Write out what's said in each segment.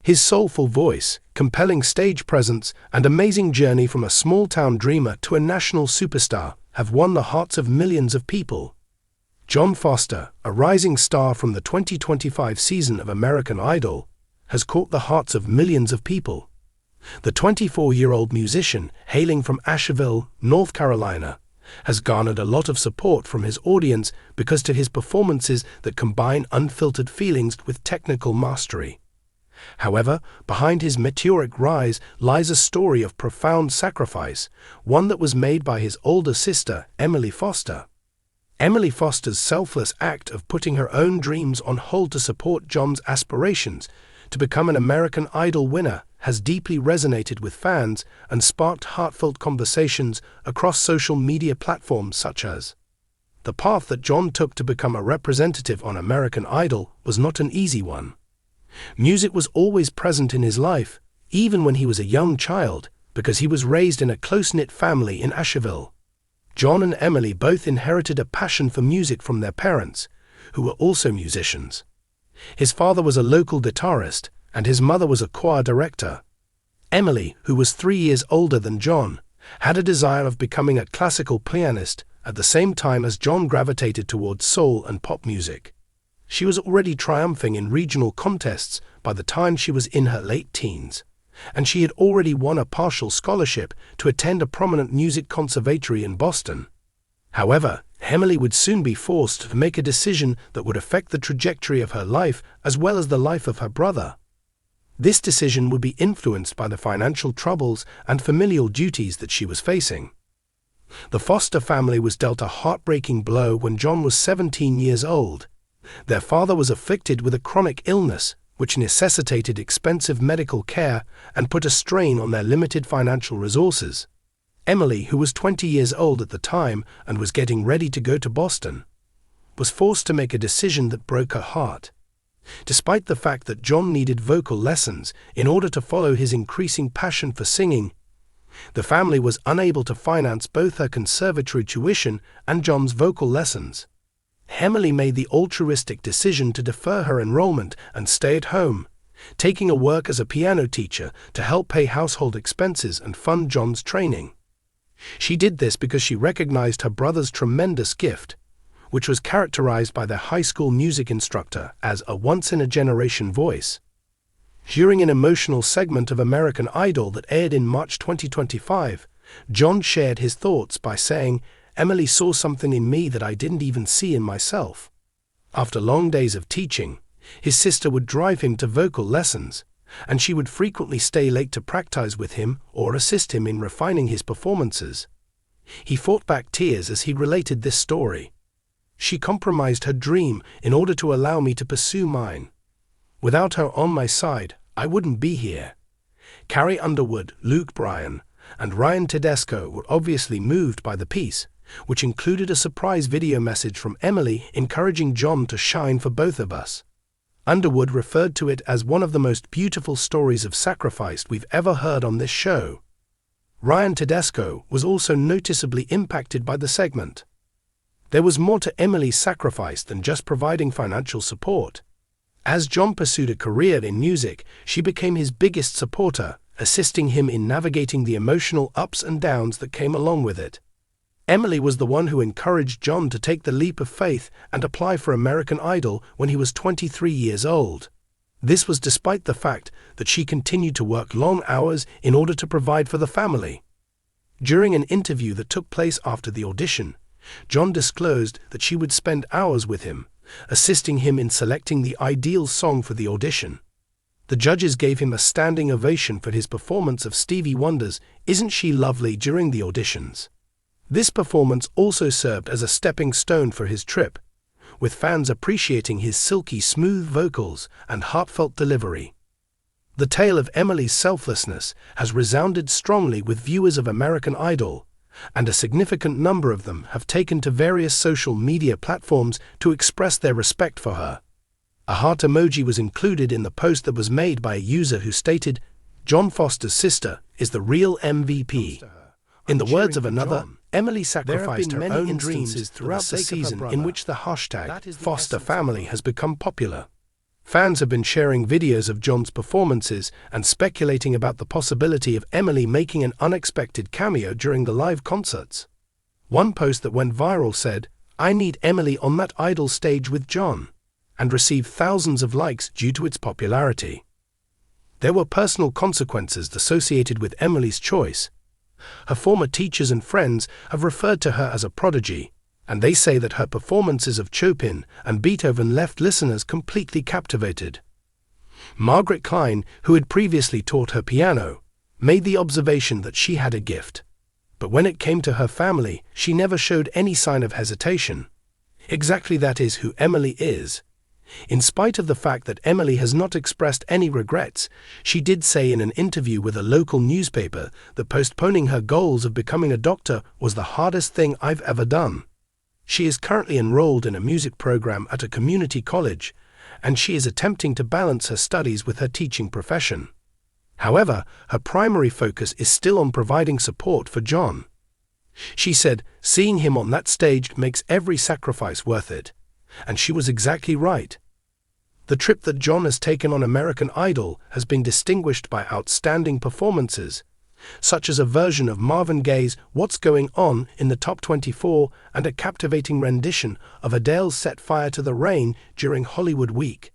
His soulful voice, compelling stage presence, and amazing journey from a small-town dreamer to a national superstar have won the hearts of millions of people. Jon Foster, a rising star from the 2025 season of American Idol, has caught the hearts of millions of people. The 24-year-old musician, hailing from Asheville, North Carolina, has garnered a lot of support from his audience because of his performances that combine unfiltered feelings with technical mastery. However, behind his meteoric rise lies a story of profound sacrifice, one that was made by his older sister, Emily Foster. Emily Foster's selfless act of putting her own dreams on hold to support Jon's aspirations to become an American Idol winner has deeply resonated with fans and sparked heartfelt conversations across social media platforms such as. The path that Jon took to become a representative on American Idol was not an easy one. Music was always present in his life, even when he was a young child, because he was raised in a close-knit family in Asheville. Jon and Emily both inherited a passion for music from their parents, who were also musicians. His father was a local guitarist, and his mother was a choir director. Emily, who was 3 years older than Jon, had a desire of becoming a classical pianist at the same time as Jon gravitated towards soul and pop music. She was already triumphing in regional contests by the time she was in her late teens, and she had already won a partial scholarship to attend a prominent music conservatory in Boston. However, Emily would soon be forced to make a decision that would affect the trajectory of her life as well as the life of her brother. This decision would be influenced by the financial troubles and familial duties that she was facing. The Foster family was dealt a heartbreaking blow when Jon was 17 years old. Their father was afflicted with a chronic illness, which necessitated expensive medical care and put a strain on their limited financial resources. Emily, who was 20 years old at the time and was getting ready to go to Boston, was forced to make a decision that broke her heart. Despite the fact that Jon needed vocal lessons in order to follow his increasing passion for singing, the family was unable to finance both her conservatory tuition and Jon's vocal lessons. Emily made the altruistic decision to defer her enrollment and stay at home, taking a work as a piano teacher to help pay household expenses and fund Jon's training. She did this because she recognized her brother's tremendous gift, which was characterized by their high school music instructor as a once-in-a-generation voice. During an emotional segment of American Idol that aired in March 2025, Jon shared his thoughts by saying, "Emily saw something in me that I didn't even see in myself." After long days of teaching, his sister would drive him to vocal lessons, and she would frequently stay late to practice with him or assist him in refining his performances. He fought back tears as he related this story. "She compromised her dream in order to allow me to pursue mine. Without her on my side, I wouldn't be here." Carrie Underwood, Luke Bryan, and Ryan Tedesco were obviously moved by the piece, which included a surprise video message from Emily encouraging Jon to shine for both of us. Underwood referred to it as one of the most beautiful stories of sacrifice we've ever heard on this show. Ryan Tedesco was also noticeably impacted by the segment. There was more to Emily's sacrifice than just providing financial support. As Jon pursued a career in music, she became his biggest supporter, assisting him in navigating the emotional ups and downs that came along with it. Emily was the one who encouraged Jon to take the leap of faith and apply for American Idol when he was 23 years old. This was despite the fact that she continued to work long hours in order to provide for the family. During an interview that took place after the audition, Jon disclosed that she would spend hours with him, assisting him in selecting the ideal song for the audition. The judges gave him a standing ovation for his performance of Stevie Wonder's "Isn't She Lovely" during the auditions. This performance also served as a stepping stone for his trip, with fans appreciating his silky smooth vocals and heartfelt delivery. The tale of Emily's selflessness has resounded strongly with viewers of American Idol, and a significant number of them have taken to various social media platforms to express their respect for her. A heart emoji was included in the post that was made by a user who stated, "Jon Foster's sister is the real MVP." In the words of another, Emily sacrificed her own dreams throughout the season in which the hashtag Foster Family has become popular. Fans have been sharing videos of John's performances and speculating about the possibility of Emily making an unexpected cameo during the live concerts. One post that went viral said, "I need Emily on that Idol stage with John," and received thousands of likes due to its popularity. There were personal consequences associated with Emily's choice. Her former teachers and friends have referred to her as a prodigy, and they say that her performances of Chopin and Beethoven left listeners completely captivated. Margaret Klein, who had previously taught her piano, made the observation that she had a gift. But when it came to her family, she never showed any sign of hesitation. Exactly that is who Emily is. In spite of the fact that Emily has not expressed any regrets, she did say in an interview with a local newspaper that postponing her goals of becoming a doctor was the hardest thing I've ever done. She is currently enrolled in a music program at a community college, and she is attempting to balance her studies with her teaching profession. However, her primary focus is still on providing support for John. She said, "Seeing him on that stage makes every sacrifice worth it." And she was exactly right. The trip that John has taken on American Idol has been distinguished by outstanding performances, such as a version of Marvin Gaye's "What's Going On" in the top 24 and a captivating rendition of Adele's "Set Fire to the Rain" during Hollywood Week.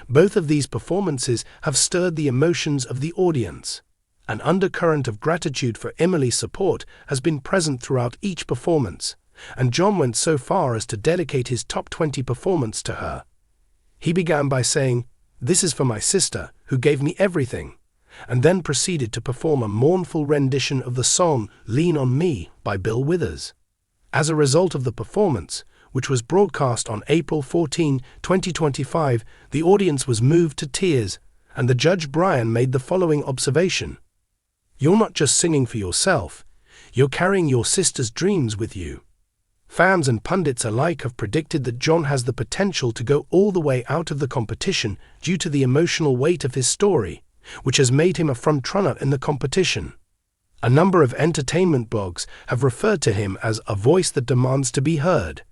Both of these performances have stirred the emotions of the audience. An undercurrent of gratitude for Emily's support has been present throughout each performance, and John went so far as to dedicate his top 20 performance to her. He began by saying, "This is for my sister, who gave me everything," and then proceeded to perform a mournful rendition of the song "Lean on Me" by Bill Withers. As a result of the performance, which was broadcast on April 14, 2025, the audience was moved to tears, and the judge Brian made the following observation: "You're not just singing for yourself, you're carrying your sister's dreams with you." Fans and pundits alike have predicted that John has the potential to go all the way out of the competition due to the emotional weight of his story, which has made him a frontrunner in the competition. A number of entertainment blogs have referred to him as a voice that demands to be heard,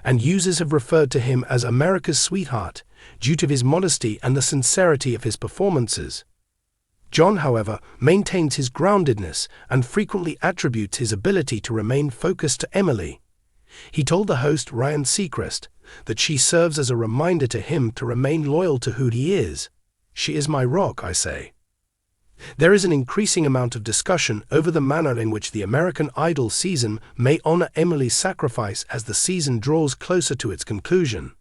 and users have referred to him as America's sweetheart due to his modesty and the sincerity of his performances. John, however, maintains his groundedness and frequently attributes his ability to remain focused to Emily. He told the host Ryan Seacrest that she serves as a reminder to him to remain loyal to who he is. "She is my rock, I say." There is an increasing amount of discussion over the manner in which the American Idol season may honor Emily's sacrifice as the season draws closer to its conclusion.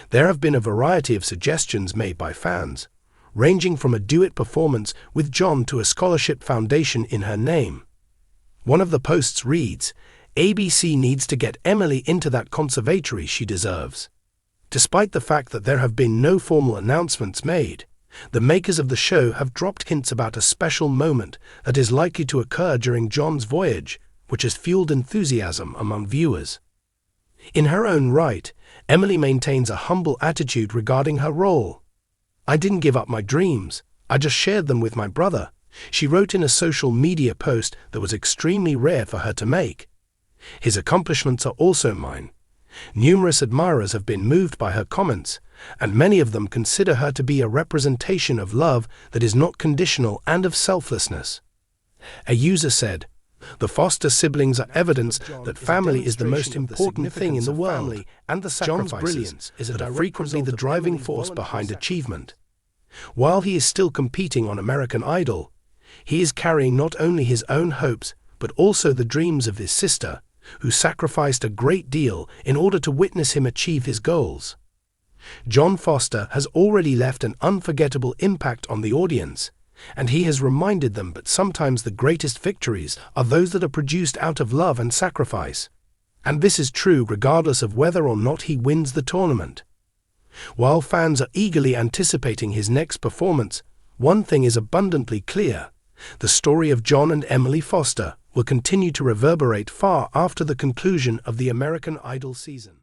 There have been a variety of suggestions made by fans, ranging from a duet performance with John to a scholarship foundation in her name. One of the posts reads, "ABC needs to get Emily into that conservatory she deserves." Despite the fact that there have been no formal announcements made, the makers of the show have dropped hints about a special moment that is likely to occur during John's voyage, which has fueled enthusiasm among viewers. In her own right, Emily maintains a humble attitude regarding her role. "I didn't give up my dreams, I just shared them with my brother," she wrote in a social media post that was extremely rare for her to make. "His accomplishments are also mine." Numerous admirers have been moved by her comments, and many of them consider her to be a representation of love that is not conditional and of selflessness. A user said, "The Foster siblings are evidence that family is the most important thing in the world, and the John's brilliance is frequently the driving force behind achievement. While he is still competing on American Idol, he is carrying not only his own hopes, but also the dreams of his sister, who sacrificed a great deal in order to witness him achieve his goals." John Foster has already left an unforgettable impact on the audience, and he has reminded them that sometimes the greatest victories are those that are produced out of love and sacrifice. And this is true regardless of whether or not he wins the tournament. While fans are eagerly anticipating his next performance, one thing is abundantly clear: the story of John and Emily Foster will continue to reverberate far after the conclusion of the American Idol season.